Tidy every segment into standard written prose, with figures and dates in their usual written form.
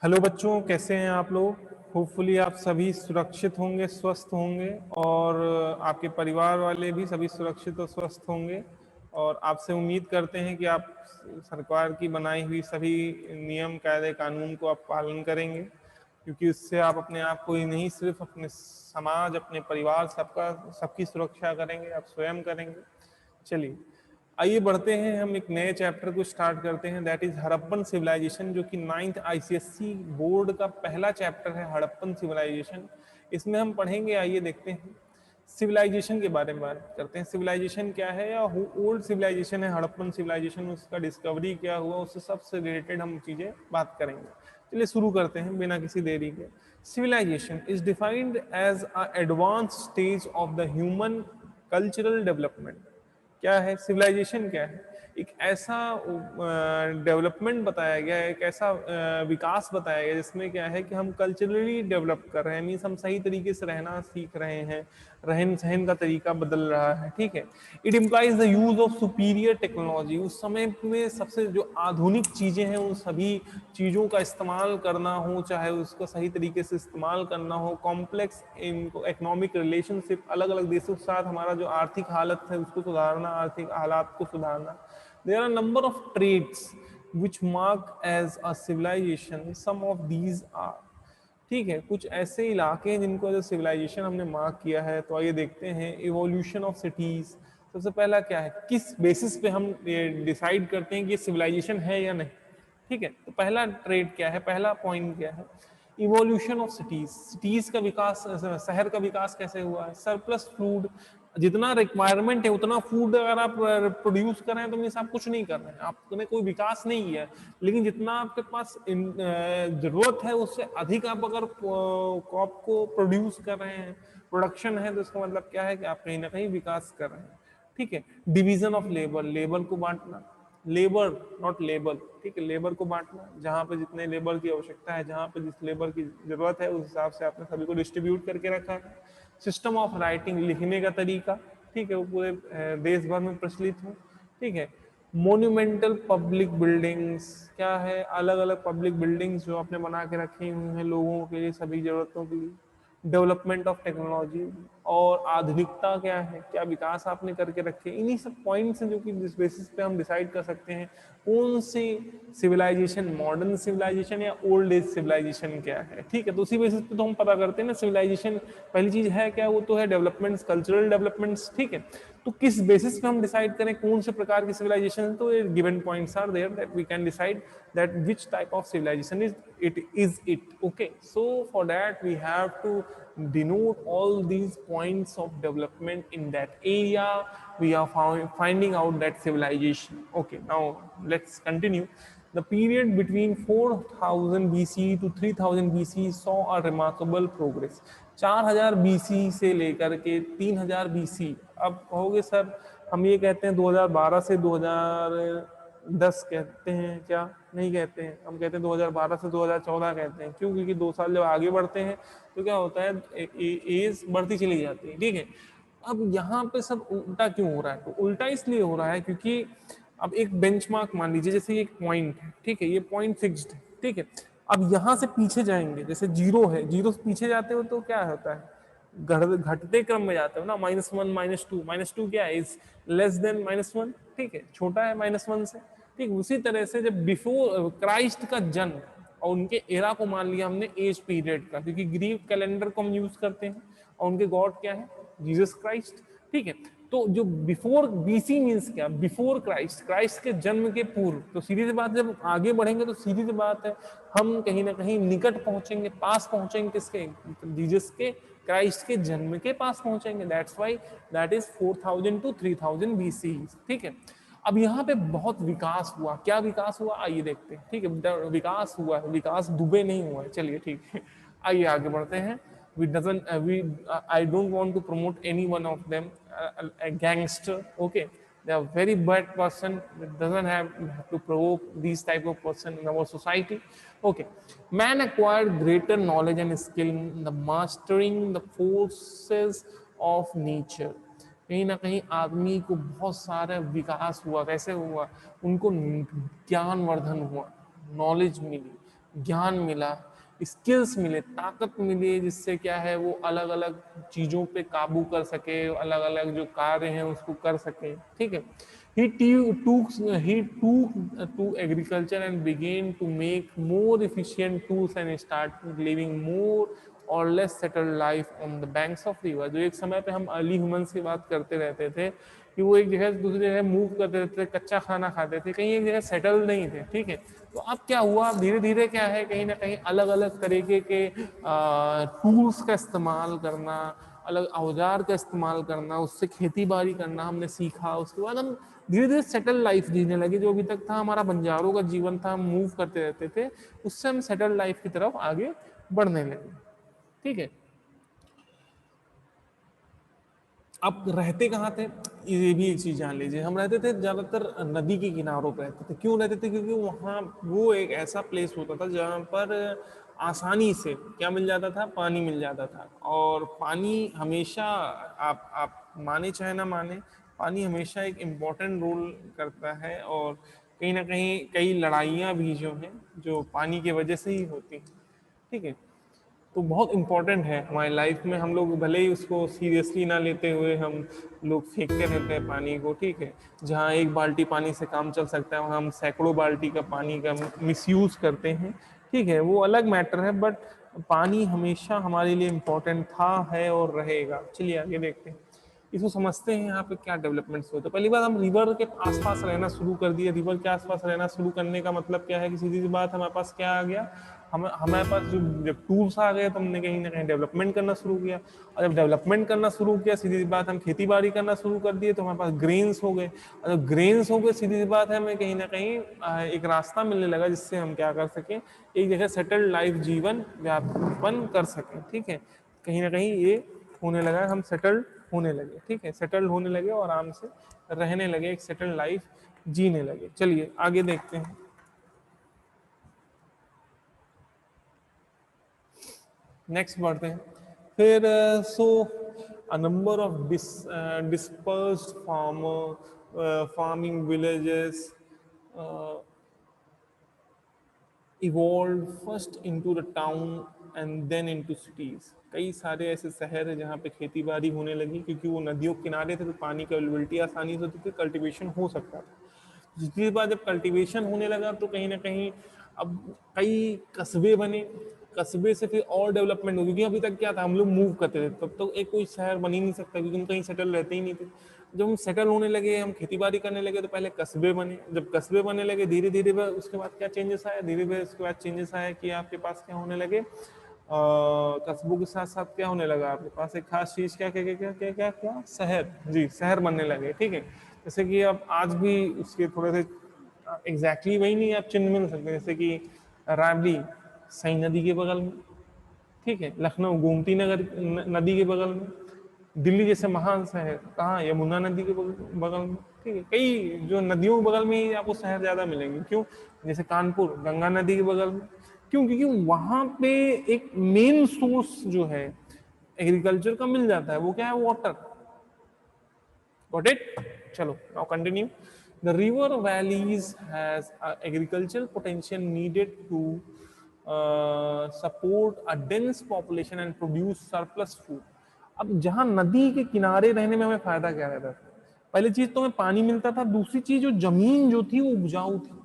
Hello बच्चों, कैसे हैं आप लोग। होपफुली आप सभी सुरक्षित होंगे, स्वस्थ होंगे और आपके परिवार वाले भी सभी सुरक्षित और स्वस्थ होंगे। और आपसे उम्मीद करते हैं कि आप सरकार की बनाई हुई सभी नियम कायदे कानून को आप पालन करेंगे, क्योंकि उससे आप अपने आप को ही नहीं, सिर्फ अपने समाज, अपने परिवार, सबकी सुरक्षा करेंगे, आप स्वयं करेंगे। चलिए आइए बढ़ते हैं, हम एक नए चैप्टर को स्टार्ट करते हैं, दैट इज हड़प्पन सिविलाइजेशन, जो कि 9th आईसीएससी बोर्ड का पहला चैप्टर है, हड़प्पन सिविलाइजेशन। इसमें हम पढ़ेंगे, आइए देखते हैं सिविलाइजेशन के बारे में बात करते हैं। सिविलाइजेशन क्या है या ओल्ड सिविलाइजेशन है हड़प्पन सिविलाइजेशन, उसका डिस्कवरी क्या हुआ, उससे सबसे रिलेटेड हम चीजें बात करेंगे। चलिए शुरू करते हैं बिना किसी देरी के। Civilization is defined as a advance stage of the human cultural development. क्या है सिविलाइजेशन, क्या है? एक ऐसा डेवलपमेंट बताया गया है, एक ऐसा विकास बताया गया जिसमें क्या है कि हम कल्चरली डेवलप कर रहे हैं, मीन्स हम सही तरीके से रहना सीख रहे हैं, रहन सहन का तरीका बदल रहा है। ठीक है। It implies the use of superior technology. उस समय में सबसे जो आधुनिक चीजें हैं उन सभी चीजों का इस्तेमाल करना हो, चाहे उसको सही तरीके से इस्तेमाल करना हो, कॉम्प्लेक्स इनको इकोनॉमिक रिलेशनशिप, अलग अलग देशों के साथ हमारा जो आर्थिक हालत है उसको सुधारना, आर्थिक हालात को सुधारना। There are number of trades which mark as a civilization, some of these are. ठीक है, कुछ ऐसे इलाके हैं जिनको एज सिविलाइजेशन हमने मार्क किया है। तो आइए देखते हैं इवोल्यूशन ऑफ सिटीज। सबसे पहला क्या है, किस बेसिस पे हम डिसाइड करते हैं कि ये सिविलाइजेशन है या नहीं। ठीक है, तो पहला ट्रेड क्या है, पहला पॉइंट क्या है, इवोल्यूशन ऑफ सिटीज। सिटीज का विकास, शहर का विकास कैसे हुआ है, सरप्लस फूड, जितना रिक्वायरमेंट है उतना फूड अगर आप प्रोड्यूस कर रहे हैं तो मीन्स आप कुछ नहीं कर रहे हैं, आपने कोई विकास नहीं किया है। लेकिन जितना आपके पास जरूरत है उससे अधिक आप अगर क्रॉप को प्रोड्यूस कर रहे हैं, प्रोडक्शन है, तो इसका मतलब क्या है कि आप कहीं ना कहीं विकास कर रहे हैं। ठीक है। डिवीजन ऑफ लेबर, लेबर को बांटना, लेबर नॉट लेबर। ठीक है, लेबर को बांटना, जहां पे जितने लेबर की आवश्यकता है, जहां पे जिस लेबर की जरूरत है उस हिसाब से आपने सभी को डिस्ट्रीब्यूट करके रखा है। सिस्टम ऑफ राइटिंग, लिखने का तरीका, ठीक है, वो पूरे देश भर में प्रचलित हो। ठीक है। मोन्यूमेंटल पब्लिक बिल्डिंग्स, क्या है, अलग अलग पब्लिक बिल्डिंग्स जो आपने बना के रखी हुई हैं लोगों के लिए, सभी जरूरतों के लिए। डेवलपमेंट ऑफ टेक्नोलॉजी, और आधुनिकता क्या है, क्या विकास आपने करके रखे, इन्हीं सब पॉइंट्स हैं जो कि जिस बेसिस पे हम डिसाइड कर सकते हैं कौन सी सिविलाइजेशन मॉडर्न सिविलाइजेशन या ओल्ड एज सिविलाइजेशन क्या है। ठीक है, तो उसी बेसिस पे तो हम पता करते हैं ना सिविलाइजेशन पहली चीज है क्या, वो तो है डेवलपमेंट्स, कल्चरल डेवलपमेंट्स। ठीक है, तो किस बेसिस पे हम डिसाइड करें कौन से प्रकार की सिविलाइजेशन है, तो given points are there that we can decide that which type of civilization is it. Okay, so for that we have to denote all these points of development in that area. We are finding out that civilization. Okay, now let's continue. The period between 4000 BC to 3000 BC saw a remarkable progress. 4000 BC से लेकर के 3000 BC। अब कहोगे sir हम ये कहते हैं 2012 से 2010 कहते हैं क्या? नहीं कहते हैं, हम कहते हैं 2012 से 2014 कहते हैं। क्यों? क्योंकि 2 साल जब आगे बढ़ते हैं तो क्या होता है, एज बढ़ती चली जाती है। ठीक है, अब यहाँ पे सब उल्टा क्यों हो रहा है? तो उल्टा इसलिए हो रहा है क्योंकि अब एक बेंचमार्क मान लीजिए, जैसे एक पॉइंट है, ठीक है, ये पॉइंट फिक्स्ड है। ठीक है, अब यहाँ से पीछे जाएंगे, जैसे जीरो है, जीरो से पीछे जाते हो तो क्या होता है, घटते क्रम में जाते हो ना, -1 -2, -2 क्या है, इज लेस देन -1। ठीक है, छोटा है -1 से। ठीक, उसी तरह से जब बिफोर क्राइस्ट का जन्म और उनके एरा को मान लिया हमने एज पीरियड का, क्योंकि ग्रीक कैलेंडर को हम यूज करते हैं और उनके गॉड क्या है, जीसस क्राइस्ट। ठीक है, तो जो बिफोर बीसी मीन्स क्या, बिफोर क्राइस्ट, क्राइस्ट के जन्म के पूर्व। तो सीधी सी बात, जब आगे बढ़ेंगे तो सीधी सी बात है हम कहीं ना कहीं निकट पहुंचेंगे, पास पहुंचेंगे किसके, जीसस के, क्राइस्ट के जन्म के पास पहुंचेंगे। That's why that is 4000 to 3000 BC। ठीक है, अब यहाँ पे बहुत विकास हुआ। क्या विकास हुआ आइए देखते हैं। ठीक है, विकास हुआ है, विकास दुबे नहीं हुआ है। चलिए ठीक है, आइए आगे बढ़ते हैं। I don't want to promote any one of them a gangster. Okay, they are very bad person. It doesn't have to provoke these type of person in our society. Okay, man acquired greater knowledge and skill in the mastering the forces of nature. कहीं ना कहीं आदमी को बहुत सारा विकास हुआ। कैसे हुआ? उनको ज्ञान वर्धन हुआ, नॉलेज मिली, ज्ञान मिला, स्किल्स मिले, ताकत मिली, जिससे क्या है वो अलग अलग चीजों पे काबू कर सके, अलग अलग जो कार्य हैं उसको कर सके, ठीक है। he took to agriculture and began to make more efficient tools and started living more और less settled life on the banks of river. जो एक समय पे हम अर्ली ह्यूमंस की बात करते रहते थे कि वो एक जगह से दूसरी जगह मूव करते रहते थे, कच्चा खाना खाते थे, कहीं एक जगह सेटल नहीं थे, ठीक है। तो अब क्या हुआ, धीरे धीरे क्या है, कहीं ना कहीं अलग अलग तरीके के टूल्स का इस्तेमाल करना, अलग औजार का इस्तेमाल करना, उससे खेती बाड़ी करना हमने सीखा। उसके बाद हम धीरे धीरे सेटल लाइफ जीने लगे। जो अभी तक था हमारा बंजारों का जीवन था, हम मूव करते रहते थे, उससे हम सेटल लाइफ की तरफ आगे बढ़ने लगे, ठीक है। अब रहते कहाँ थे, ये भी एक चीज जान लीजिए। हम रहते थे ज्यादातर नदी के किनारों पे रहते थे। क्यों रहते थे, क्योंकि वहाँ वो एक ऐसा प्लेस होता था जहाँ पर आसानी से क्या मिल जाता था, पानी मिल जाता था। और पानी हमेशा, आप माने चाहे ना माने, पानी हमेशा एक इम्पोर्टेंट रोल करता है। और कहीं ना कहीं कई लड़ाइयाँ भी जो हैं, जो पानी की वजह से ही होती हैं, ठीक है। तो बहुत इम्पोर्टेंट है हमारी लाइफ में। हम लोग भले ही उसको सीरियसली ना लेते हुए हम लोग फेंकते रहते हैं पानी को, ठीक है। जहाँ एक बाल्टी पानी से काम चल सकता है, वहाँ हम सैकड़ों बाल्टी का पानी का मिसयूज करते हैं, ठीक है। वो अलग मैटर है, बट पानी हमेशा हमारे लिए इम्पोर्टेंट था, है और रहेगा। चलिए आगे देखते हैं, इसको समझते हैं यहाँ पे क्या डेवलपमेंट्स हुए। तो पहली बात, हम रिवर के आसपास रहना शुरू कर दिए। रिवर के आसपास रहना शुरू करने का मतलब क्या है कि सीधी सी बात, हमारे पास क्या आ गया, हम हमारे पास जो जब टूल्स आ गए तो हमने कहीं ना कहीं डेवलपमेंट करना शुरू किया। और जब डेवलपमेंट करना शुरू किया, सीधी सी बात हम खेती बाड़ी करना शुरू कर दिए, तो हमारे पास ग्रेन्स हो गए। और जब ग्रेन्स हो गए, सीधी सी बात है, हमें कहीं ना कहीं एक रास्ता मिलने लगा जिससे हम क्या कर सकें, एक जगह सेटल्ड लाइफ जीवन व्यापन कर सकें, ठीक है। कहीं ना कहीं ये होने लगा, हम सेटल्ड होने लगे, ठीक है। सेटल्ड होने लगे और आराम से रहने लगे, एक सेटल्ड लाइफ जीने लगे। चलिए आगे देखते हैं, नेक्स्ट बढ़ते हैं। फिर so a number of dispersed farming villages evolve first into the town and then into cities. कई सारे ऐसे शहर है जहाँ पे खेती बाड़ी होने लगी, क्योंकि वो नदियों के किनारे थे तो पानी की अवेलेबिलिटी आसानी से होती थी, कल्टीवेशन हो सकता था। जिसके बाद जब कल्टीवेशन होने लगा तो कहीं ना कहीं अब कई कस्बे बने। कस्बे से फिर और डेवलपमेंट हो, क्योंकि अभी तक क्या था, हम लोग मूव करते थे, तब तो एक कोई शहर बन ही नहीं सकता, क्योंकि हम कहीं सेटल रहते ही नहीं थे। जब हम सेटल होने लगे, हम खेती बाड़ी करने लगे, तो पहले कस्बे बने। जब कस्बे बनने लगे, धीरे धीरे उसके बाद क्या चेंजेस आया, धीरे धीरे उसके बाद चेंजेस आया कि आपके पास क्या होने लगे, कस्बों के साथ साथ क्या होने लगा, आपके पास एक खास चीज क्या क्या क्या क्या क्या क्या क्या, शहर। जी, शहर बनने लगे, ठीक है। जैसे कि अब आज भी उसके थोड़े से एग्जैक्टली वही नहीं आप चिन्ह मिल सकते, जैसे कि राबड़ी सई नदी के बगल में, ठीक है। लखनऊ गोमती नगर नदी के बगल में। दिल्ली जैसे महान शहर कहाँ, यमुना नदी के बगल में, ठीक है। कई जो नदियों के बगल में ही आपको शहर ज्यादा मिलेंगे। क्यों, जैसे कानपुर गंगा नदी के बगल में। क्यों, क्योंकि वहां पे एक मेन सोर्स जो है एग्रीकल्चर का मिल जाता है, वो क्या है, वाटर। Got it? चलो, now continue. The river valleys has agricultural potential needed to support a dense population and produce surplus food. अब जहां नदी के किनारे रहने में हमें फायदा क्या रहता था, पहली चीज तो हमें पानी मिलता था, दूसरी चीज जो जमीन जो थी वो उपजाऊ थी।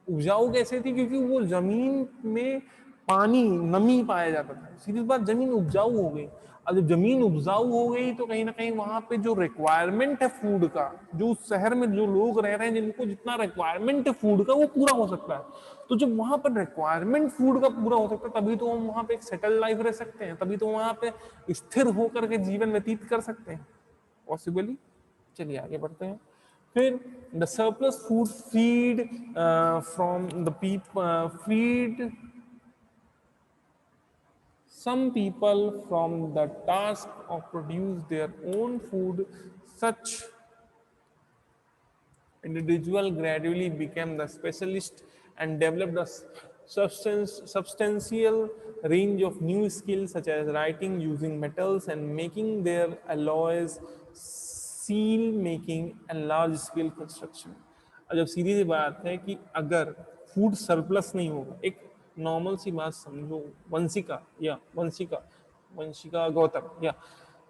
उपजाऊ कैसे थी, क्योंकि वो जमीन में पानी, नमी पाया जाता था। सीधी बात, जमीन उपजाऊ हो गई। अब जब जमीन उपजाऊ हो गई तो कहीं ना कहीं वहां पे जो रिक्वायरमेंट है फूड का, जो उस शहर में जो लोग रह रहे हैं जिनको जितना रिक्वायरमेंट है फूड का, वो पूरा हो सकता है। तो जब वहां पर रिक्वायरमेंट फूड का पूरा हो सकता है, तभी तो हम वहां पे एक सेटल लाइफ रह सकते हैं, तभी तो वहां पे स्थिर होकर के जीवन व्यतीत कर सकते हैं, पॉसिबली। चलिए आगे बढ़ते हैं। फिर the surplus food feed from the people feed some people from the task of produce their own food. Such individual gradually became the specialist and developed a substantial range of new skills such as writing, using metals and making their alloys, seal making and large scale construction. अब जब सीधी सी बात है कि अगर food surplus नहीं होगा, एक normal सी बात समझो, वंशिका या वंशिका वंशिका गौतम या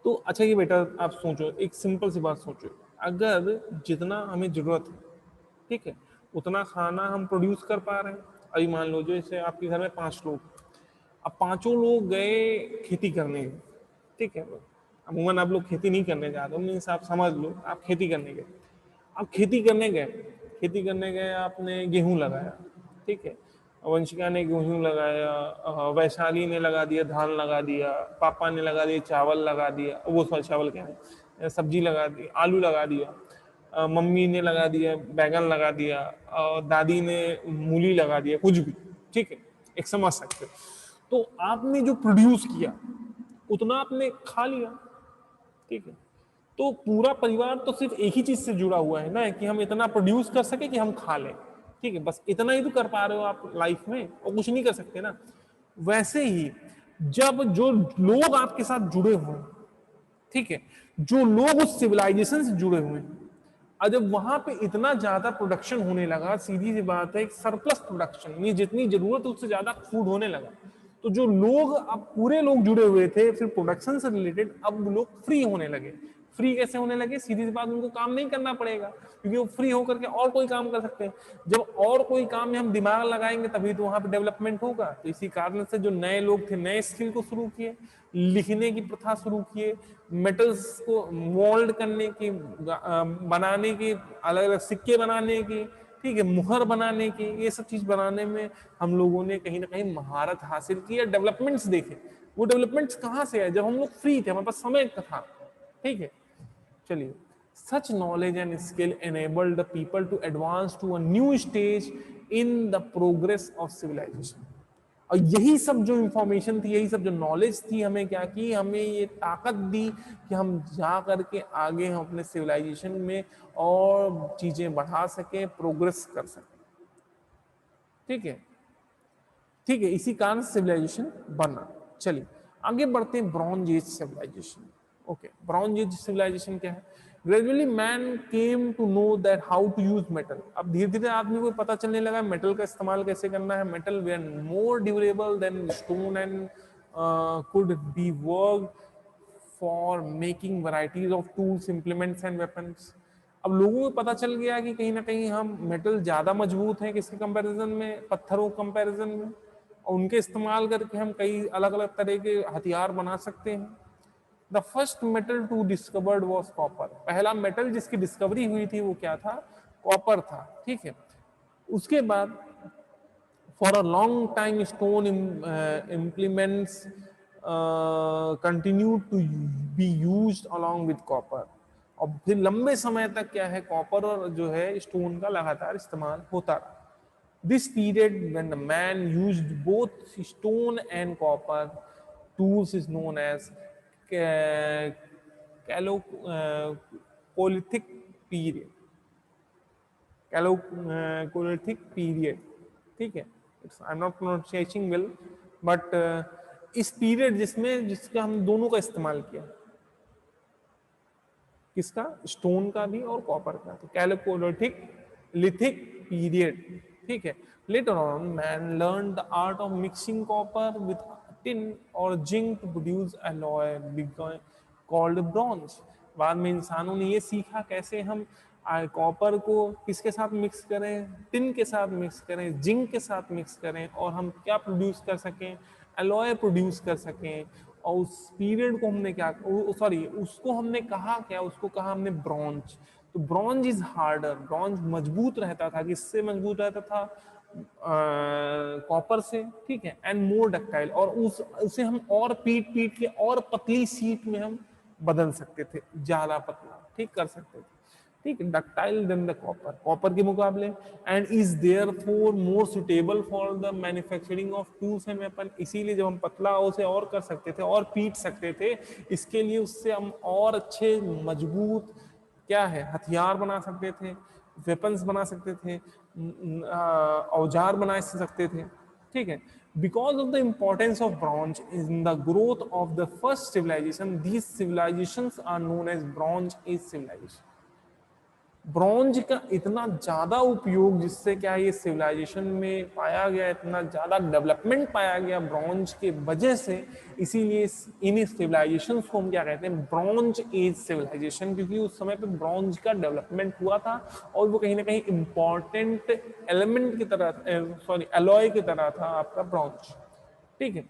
तो अच्छा ये बेटा आप सोचो, एक सिंपल सी बात सोचो, अगर जितना हमें जरूरत है, ठीक है, उतना खाना हम प्रोड्यूस कर पा रहे हैं। अभी मान लो जो जैसे आपके घर में 5 लोग, अब 5 लोग गए खेती करने, ठीक है, अमूमन आप लोग खेती नहीं करने जाते हो, मीन्स आप समझ लो आप खेती करने गए। अब खेती करने गए आपने गेहूं लगाया, ठीक है, वंशिका ने गेहूं लगाया, वैशाली ने लगा दिया धान लगा दिया, पापा ने लगा दिया चावल लगा दिया, वो सॉरी चावल क्या है, सब्जी लगा दी, आलू लगा दिया, मम्मी ने लगा दिया बैगन लगा दिया, और दादी ने मूली लगा दिया, कुछ भी, ठीक है, एक समझ सकते हो। तो आपने जो प्रोड्यूस किया उतना आपने खा लिया, ठीक है, तो पूरा परिवार तो सिर्फ एक ही चीज से जुड़ा हुआ है ना, कि हम इतना प्रोड्यूस कर सके कि हम खा लें, ठीक है, बस इतना ही तो कर पा रहे हो आप लाइफ में, और कुछ नहीं कर सकते ना। वैसे ही जब जो लोग आपके साथ जुड़े हुए हैं, ठीक है, जो लोग उस सिविलाइजेशन से जुड़े हुए हैं, और जब वहां पे इतना ज्यादा प्रोडक्शन होने लगा, सीधी सी बात है, सरप्लस प्रोडक्शन, ये जितनी जरूरत है उससे ज्यादा फूड होने लगा, तो जो लोग अब पूरे लोग जुड़े हुए थे फिर प्रोडक्शन से रिलेटेड, अब लोग फ्री होने लगे। फ्री कैसे होने लगे? सीधी सी बात, उनको काम नहीं करना पड़ेगा, क्योंकि वो फ्री होकर के और कोई काम कर सकते हैं। जब और कोई काम में हम दिमाग लगाएंगे तभी तो वहां पे डेवलपमेंट होगा। तो इसी कारण से जो नए लोग थे नए स्किल को शुरू किए, लिखने की प्रथा शुरू किए, मेटल्स को मोल्ड करने की, बनाने की, अलग अलग सिक्के बनाने की, ठीक है, मुहर बनाने की, ये सब चीज बनाने में हम लोगों ने कहीं ना कहीं महारत हासिल की, डेवलपमेंट्स देखे। वो डेवलपमेंट्स कहाँ से आए? जब हम लोग फ्री थे, हमारे पास समय था, ठीक है। चलिए, सच knowledge and skill enabled the people to advance to a new stage in the progress of civilization। और यही सब जो इंफॉर्मेशन थी, यही सब जो नॉलेज थी, हमें क्या की, हमें ये ताकत दी कि हम जा करके आगे हम अपने सिविलाइजेशन में और चीजें बढ़ा सके, प्रोग्रेस कर सके, ठीक है, ठीक है, इसी कारण सिविलाइजेशन बना। चलिए आगे बढ़ते हैं, bronze age civilization. Okay, bronze age civilization क्या है? Gradually man came to know that how to use metal. अब धीरे धीरे आदमी को पता चलने लगा मेटल का इस्तेमाल कैसे करना है। Metal they are more durable than stone and could be work for making varieties of tools, implements and weapons. अब लोगों को पता चल गया कि कहीं ना कहीं हम मेटल ज्यादा मजबूत है किसके कंपैरिजन में, पत्थरों कंपैरिजन में, और उनके इस्तेमाल करके हम कई अलग अलग तरह के हथियार बना सकते हैं। The first metal to discovered was copper. पहला मेटल जिसकी डिस्कवरी हुई थी वो क्या था? कॉपर था, ठीक है। उसके बाद for a long time stone implements continued to be used along with copper। और फिर लंबे समय तक क्या है, कॉपर और जो है स्टोन का लगातार इस्तेमाल होता रहा। This period when the man used both stone and copper tools is known as Chalcolithic period। Chalcolithic period, ठीक है, I am not pronunciation well, but इस पीरियड जिसका हम दोनों का इस्तेमाल किया, किसका? स्टोन का भी और कॉपर का। तो कैलोलिथिक लिथिक पीरियड, ठीक है। Later on man learn the art of mixing copper with tin और zinc to produce alloy called bronze. बाद में इंसानों ने ये सीखा कैसे हम कॉपर को किसके साथ मिक्स करें, टिन के साथ मिक्स करें, जिंक के साथ मिक्स करें, और हम क्या प्रोड्यूस कर सकें, एलॉय प्रोड्यूस कर सकें। और उस पीरियड को हमने क्या, सॉरी उसको हमने कहा क्या, उसको कहा हमने ब्रॉन्ज। तो ब्रॉन्ज इज हार्डर, ब्रॉन्ज मजबूत रहता था, किससे मजबूत रहता था? कॉपर से, ठीक है, एंड मोर डक्टाइल, और उसे हम और पीट पीट के और पतली सीट में हम बदल सकते थे, ज्यादा पतला, ठीक कर सकते थे, ठीक है, ductile then the copper, copper के मुकाबले, and is therefore more suitable for the manufacturing of tools and weapon. इसीलिए जब हम पतला उसे और कर सकते थे और पीट सकते थे, इसके लिए उससे हम और अच्छे मजबूत क्या है हथियार बना सकते थे, वेपन्स बना सकते थे, औजार बना सकते थे, ठीक है। Because of the importance of bronze in the growth of the first civilization, these civilizations are known as bronze age civilization. Bronze का इतना ज्यादा उपयोग, जिससे क्या ये सिविलाइजेशन में पाया गया, इतना ज्यादा डेवलपमेंट पाया गया ब्रॉन्ज के वजह से, इसीलिए इन सिविलाइजेशंस को हम क्या कहते हैं, ब्रॉन्ज एज सिविलाइजेशन, क्योंकि उस समय पे ब्रॉन्ज का डेवलपमेंट हुआ था और वो कहीं ना कहीं इंपॉर्टेंट एलिमेंट की तरह, सॉरी एलॉय की तरह था आपका ब्रॉन्ज। ठीक है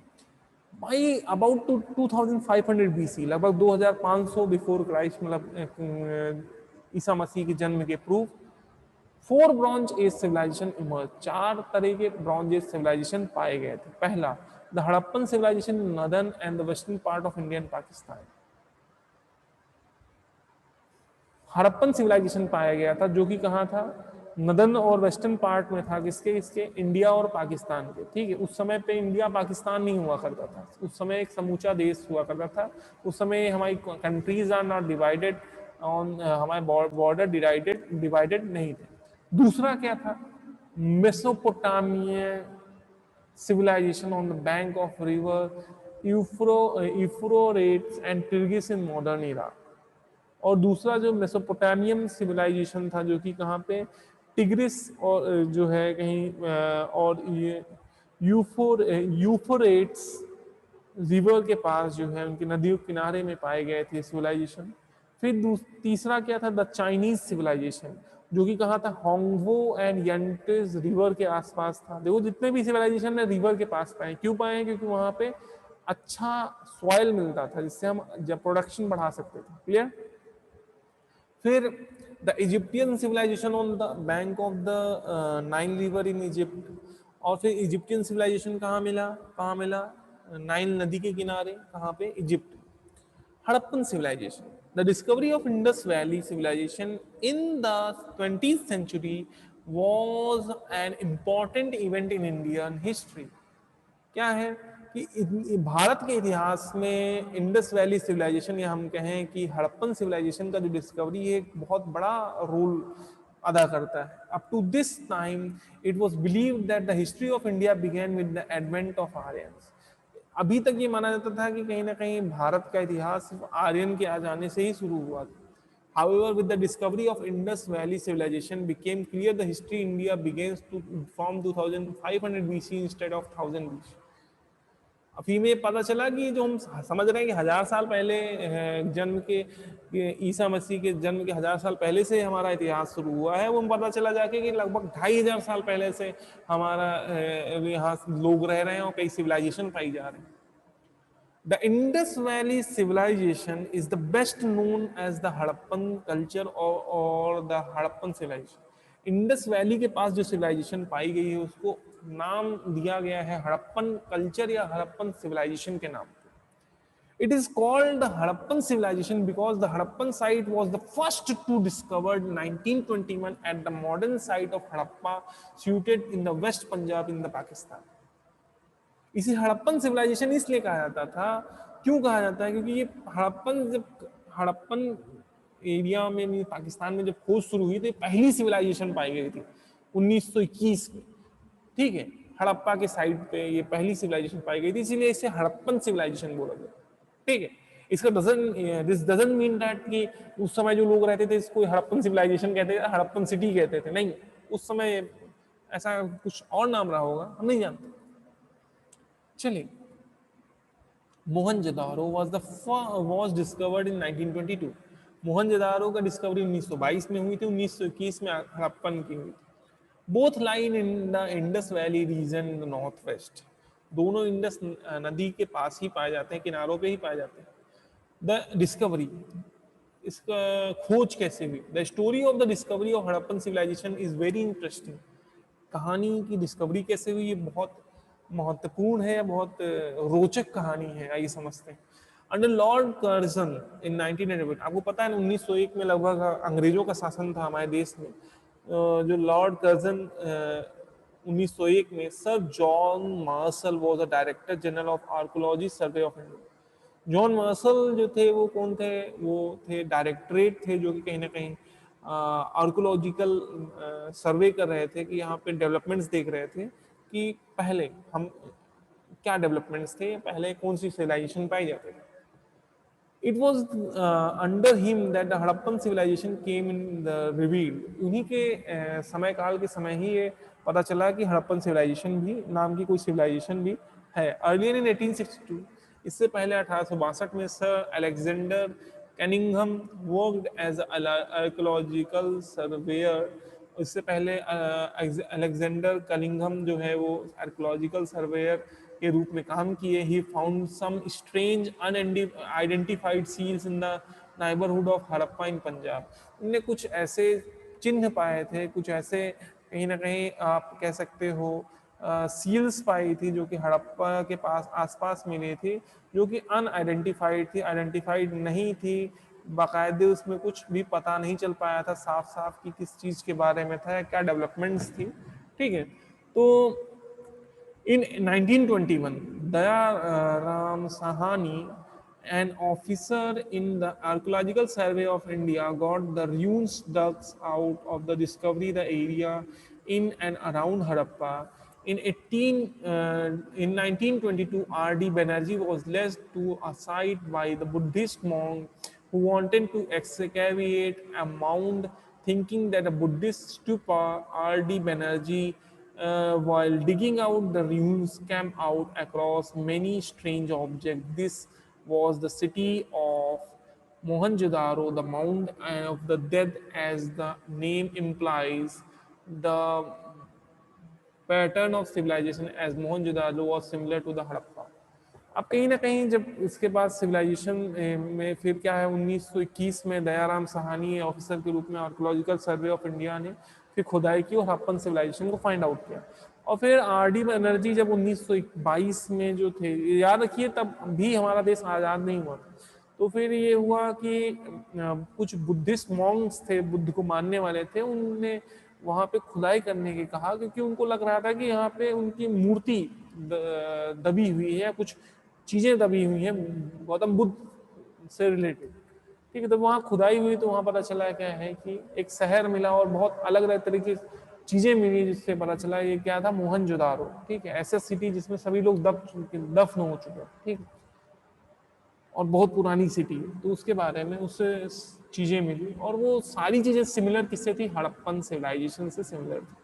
भाई, अबाउट 2500 BC, लगभग 2500 बिफोर क्राइस्ट, मतलब ईसा मसीह के जन्म के proof, 4 bronze age civilization emerge, 4 तरह के ब्रॉन्ज एज सिविलाइजेशन पाए गए थे। पहला, the Harappan civilization in northern and the western part of Indian Pakistan. Harappan civilization पाया गया था, जो कि कहाँ था, नदन और वेस्टर्न पार्ट में था, किसके किसके, इंडिया और पाकिस्तान के। ठीक है, उस समय पे इंडिया पाकिस्तान नहीं हुआ करता था, उस समय एक समूचा देश हुआ करता था। उस समय हमारी countries are not divided on, हमारे बॉर्डर डिवाइडेड नहीं थे। दूसरा क्या था, Mesopotamia civilization on the bank of river Euphrates and Tigris in modern era। और दूसरा जो मेसोपोटामियम सिविलाइजेशन था, जो कि कहाँ पे, टिग्रिस और जो है कहीं और ये यूफोरेट्स रिवर के पास जो है, उनकी नदियों के किनारे में पाए गए थे सिविलाइजेशन। फिर तीसरा क्या था, द चाइनीज सिविलाइजेशन, जो कि कहाँ था, होंगवो एंड यंटिस रिवर के आसपास था। देखो जितने भी सिविलाइजेशन ने रिवर के पास पाए, क्यों पाए, क्योंकि वहां पे अच्छा सॉइल मिलता था, जिससे हम जब प्रोडक्शन बढ़ा सकते थे। क्लियर। फिर the Egyptian civilization on the bank of the Nile river in Egypt. और फिर इजिप्टियन सिविलाइजेशन कहाँ मिला, नाइल नदी के किनारे, कहाँ पे, Egypt. Harappan civilization, the discovery of Indus valley civilization in the 20th century was an important event in Indian history। क्या है कि भारत के इतिहास में इंडस वैली सिविलाइजेशन, या हम कहें कि हड़प्पन सिविलाइजेशन का जो डिस्कवरी है, एक बहुत बड़ा रोल अदा करता है। Up to this time it was believed that the history of India began with the advent of Aryans. अभी तक ये माना जाता था कि कहीं ना कहीं भारत का इतिहास सिर्फ आर्यन के आ जाने से ही शुरू हुआ था। However, with the discovery of Indus Valley civilization became clear the history India begins to from 2500 BC instead of 1000 BC। अभी में पता चला कि जो हम समझ रहे हैं कि 1000 साल पहले जन्म के, ईसा मसीह के जन्म के 1000 साल पहले से हमारा इतिहास शुरू हुआ है, वो हम पता चला जाके कि लगभग 2500 साल पहले से हमारा यहाँ लोग रह रहे हैं और कई सिविलाइजेशन पाई जा रहे हैं। The Indus Valley civilization is the best known as the Harappan culture or the Harappan civilization। Indus valley के पास जो सिविलाइजेशन पाई गई है, उसको नाम दिया गया है हड़प्पन कल्चर या हड़प्पन सिविलाइजेशन के नाम पे। It is called the Harappan civilization because the Harappan site was the first to discovered 1921 at the modern site of Harappa situated in the West Punjab in the Pakistan। इसे Harappan civilisation इसलिए कहा जाता था, क्यों कहा जाता है, क्योंकि ये हड़प्पन एरिया में, पाकिस्तान में जब खोज शुरू हुई तो पहली सिविलाइजेशन पाई गई थी 1921 में। ठीक है, हड़प्पा के साइड पे ये पहली सिविलाइजेशन पाई गई थी, इसीलिए इसे हड़प्पन सिविलाइजेशन बोला गया। ठीक है, इसका दिस डजंट मीन दैट कि उस समय जो लोग रहते थे इसको हड़प्पन सिविलाइजेशन कहते थे, हड़प्पन सिटी कहते थे, नहीं, उस समय ऐसा कुछ और नाम रहा होगा, हम नहीं जानते। चलिए, Mohenjodaro was discovered in 1922। Mohenjodaro का डिस्कवरी 1922 में हुई थी, 1921 में हड़प्पन की हुई थी। Both line in the Indus valley region in the north west. दोनों इंडस नदी के पास ही पाए जाते हैं, किनारों पे ही पाए जाते हैं। द डिस्कवरी, इसका खोज कैसे हुई, the story of the discovery of Harappan civilization is very interesting. कहानी की डिस्कवरी कैसे हुई, ये बहुत महत्वपूर्ण है, बहुत रोचक कहानी है, आइए समझते हैं। अंडर लॉर्ड कर्जन इन 1908, आपको पता है 1901 में लगभग अंग्रेजों का शासन था हमारे देश में। जो लॉर्ड कर्जन 1901 में, sir John Marshall was the director general of archaeology survey of India. John Marshall जो थे वो कौन थे, वो थे डायरेक्टरेट थे, जो कि कहीं ना कहीं आर्कोलॉजिकल सर्वे कर रहे थे, कि यहाँ पे डेवलपमेंट्स देख रहे थे कि पहले हम क्या डेवलपमेंट्स थे, पहले कौन सी सिविलाइजेशन पाई जाती थी। It was under him that the Harappan civilization came in the revealed. उन्हीं के समय काल के समय ही ये पता चला कि हड़प्पन सिविलाइजेशन भी नाम की कोई सिविलाइजेशन भी है। अर्लियर इन 1862, इससे पहले 1862 में sir Alexander Cunningham worked as archaeological surveyor. इससे पहले अलेक्जेंडर कनिंघम जो है वो आर्कियोलॉजिकल सर्वेयर के रूप में काम किए। He found some strange unidentified seals in the neighbourhood of Harappa in Punjab. उनने कुछ ऐसे चिन्ह पाए थे, कुछ ऐसे कहीं ना कहीं आप कह सकते हो सील्स पाई थी जो कि हड़प्पा के पास आसपास मिली थी, जो कि अनआइडेंटिफाइड थी, आइडेंटिफाइड नहीं थी, बाकायदे उसमें कुछ भी पता नहीं चल पाया था साफ साफ कि किस चीज के बारे में था, क्या डेवलपमेंट्स थी। ठीक है, तो in 1921 Dayaram Sahani, an officer in the Archaeological Survey of India, got the ruins dug out of the discovery the area in and around Harappa. In 1922, R.D. Banerjee was led to a site by the Buddhist monk who wanted to excavate a mound, thinking that a Buddhist stupa. R.D. Banerjee, while digging out the ruins, came out across many strange objects. This was the city of Mohenjo-daro, the mound of the dead, as the name implies. The pattern of civilization as Mohenjo-daro was similar to the Harappa. अब कहीं ना कहीं जब इसके बाद civilisation में फिर क्या है, 1921 में दयाराम साहनी ऑफिसर के रूप में आर्कोलॉजिकल सर्वे ऑफ इंडिया ने फिर खुदाई की और हड़प्पन सिविलाइजेशन को फाइंड आउट किया। और फिर R.D. बनर्जी जब 1922 में जो थे, याद रखिए तब भी हमारा देश आज़ाद नहीं हुआ था, तो फिर ये हुआ कि कुछ बुद्धिस्ट मॉन्क्स थे, बुद्ध को मानने वाले थे, उनने वहाँ पे खुदाई करने की कहा, क्योंकि उनको लग रहा था कि यहाँ पे उनकी मूर्ति दबी हुई है, कुछ चीजें दबी हुई हैं गौतम बुद्ध से रिलेटेड। ठीक है, तो वहाँ खुदाई हुई तो वहाँ पता चला क्या है कि एक शहर मिला और बहुत अलग अलग तरीके की चीजें मिली, जिससे पता चला ये क्या था, मोहनजोदारो। ठीक है, ऐसा सिटी जिसमें सभी लोग दफन हो चुके हैं। ठीक है, और बहुत पुरानी सिटी है, तो उसके बारे में उससे चीजें मिली और वो सारी चीजें सिमिलर किससे थी, हड़प्पन सिविलाइजेशन से सिमिलर थी।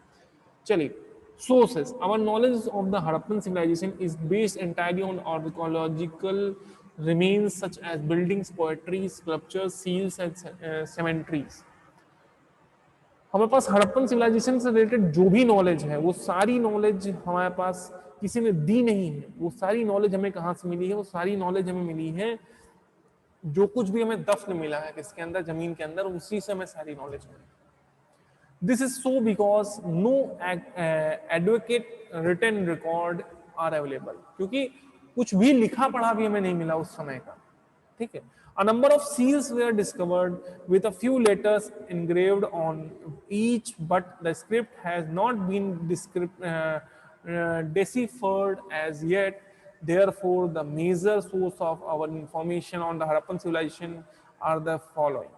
चलिए, sources. Our knowledge of the Harappan civilization is based entirely on archaeological remains such as buildings, poetry, sculptures, seals and cemeteries. हमारे पास हड़प्पन सिविलाइजेशन से रिलेटेड जो भी नॉलेज है वो सारी नॉलेज हमारे पास किसी ने दी नहीं है। वो सारी नॉलेज हमें कहाँ से मिली है, वो सारी नॉलेज हमें मिली है जो कुछ भी हमें दफन मिला है किसके अंदर, जमीन के अंदर, उसी से हमें सारी नॉलेज मिली। This is so because no advocate written record are available, क्योंकि कुछ भी लिखा पढ़ा भी हमें नहीं मिला उस समय का। ठीक है, a number of seals were discovered with a few letters engraved on each, but the script has not been deciphered as yet. Therefore, the major source of our information on the Harappan civilization are the following.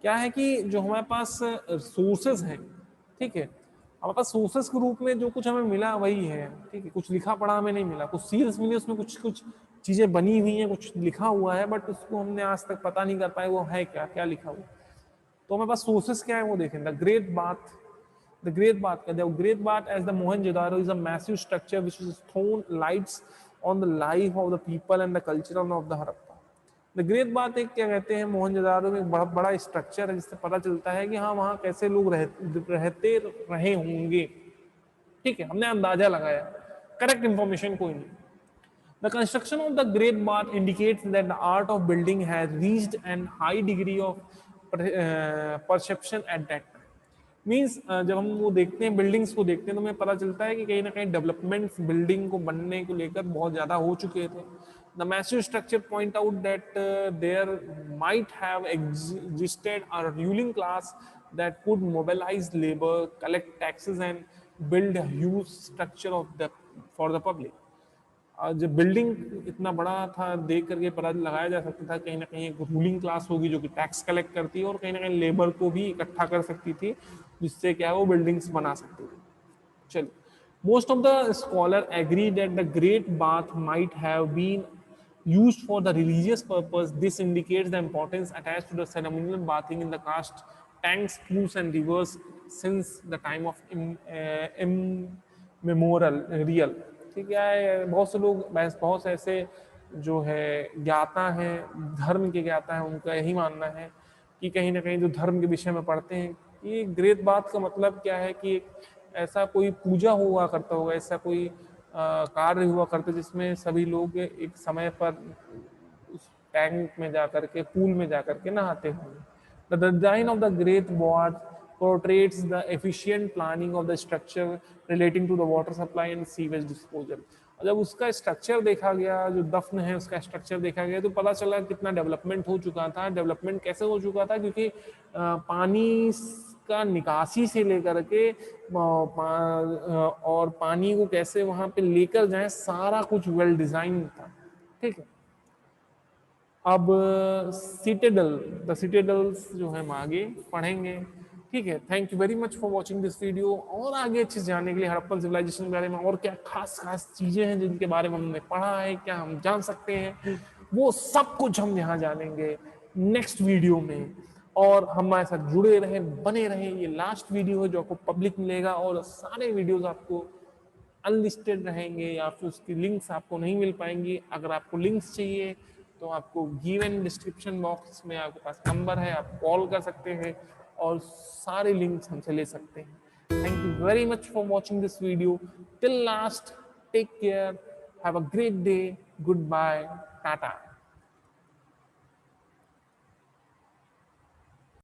क्या है कि जो हमारे पास sources हैं, ठीक है, हमारे पास sources के रूप में जो कुछ हमें मिला वही है। ठीक है, कुछ लिखा पढ़ा हमें नहीं मिला, कुछ सील्स मिली, उसमें कुछ कुछ चीजें बनी हुई हैं, कुछ लिखा हुआ है, बट उसको हमने आज तक पता नहीं कर पाए वो है क्या, क्या लिखा हुआ। तो हमारे पास सोर्सेज क्या है वो देखें। द ग्रेट बाथ का the great bath as the Mohenjodaro is a massive structure which is thrown lights on the life of the people and the culture of the Harappa. The great bath एक क्या कहते हैं, मोहनजोदारो में एक बहुत बड़ा स्ट्रक्चर है जिससे पता चलता है कि हाँ वहाँ कैसे लोग रहते रहे होंगे। ठीक है, हमने अंदाजा लगाया, करेक्ट इंफॉर्मेशन कोई नहीं। The construction of the great bath indicates that the art of building has reached N high degree of perception at that time. Means जब हम वो देखते हैं, बिल्डिंग्स को देखते हैं, तो हमें पता चलता है कि कहीं ना कहीं डेवलपमेंट्स बिल्डिंग को बनने को लेकर बहुत ज़्यादा हो चुके थे। The massive structure point out that there might have existed a ruling class that could mobilize labor, collect taxes and build a huge structure for the public. जब बिल्डिंग इतना बड़ा था देख करके पता लगाया जा सकता था कहीं ना कहीं एक रूलिंग क्लास होगी जो कि टैक्स कलेक्ट करती है और कहीं ना कहीं लेबर को भी इकट्ठा कर सकती थी, जिससे क्या है वो बिल्डिंग्स बना सकती थी। चलिए, most of the scholar agree that the great bath might have been used for the religious purpose. This indicates the importance attached to the ceremonial bathing in the karst tanks, pools and rivers since the time of immemorial real। ठीक है, बहुत से लोग, बहुत से ऐसे जो है ज्ञाता हैं, धर्म के ज्ञाता हैं, उनका यही मानना है कि कहीं ना कहीं जो धर्म के विषय में पढ़ते हैं कि ग्रेट बात का मतलब क्या है कि ऐसा कोई पूजा हुआ करता होगा, ऐसा कोई कार्य हुआ करता जिसमें सभी लोग एक समय पर उस टैंक में जाकर के, पूल में जाकर के नहाते होंगे। The design of the great bath portrays the efficient planning of the structure relating to the water supply and sewage disposal। और जब उसका स्ट्रक्चर देखा गया, जो दफन है उसका स्ट्रक्चर देखा गया, तो पता चला कितना डेवलपमेंट हो चुका था। डेवलपमेंट कैसे हो चुका था, क्योंकि पानी का निकासी से लेकर के और पानी को कैसे वहां पे लेकर जाए, सारा कुछ वेल डिजाइन था। ठीक है, अब सिटेडल, द सिटेडल्स जो है हम आगे पढ़ेंगे। ठीक है, thank you very much for watching this video. और आगे अच्छे से जानने के लिए हड़प्पन सिविलाइजेशन के बारे में और क्या खास खास चीजें हैं जिनके बारे में हमने पढ़ा है, क्या हम जान सकते हैं, वो सब कुछ हम यहाँ जानेंगे नेक्स्ट वीडियो में। और हमारे साथ जुड़े रहे, बने रहे। ये लास्ट वीडियो है जो आपको पब्लिक मिलेगा, और सारे वीडियोज आपको अनलिस्टेड रहेंगे या फिर उसकी लिंक्स आपको नहीं मिल पाएंगी। अगर आपको लिंक्स चाहिए तो आपको गिवन डिस्क्रिप्शन बॉक्स में आपके पास नंबर है, आप कॉल कर सकते हैं और सारे लिंक्स हमसे ले सकते हैं। Thank you very much for watching this video till last. Take care, have a great day, good bye, Tata.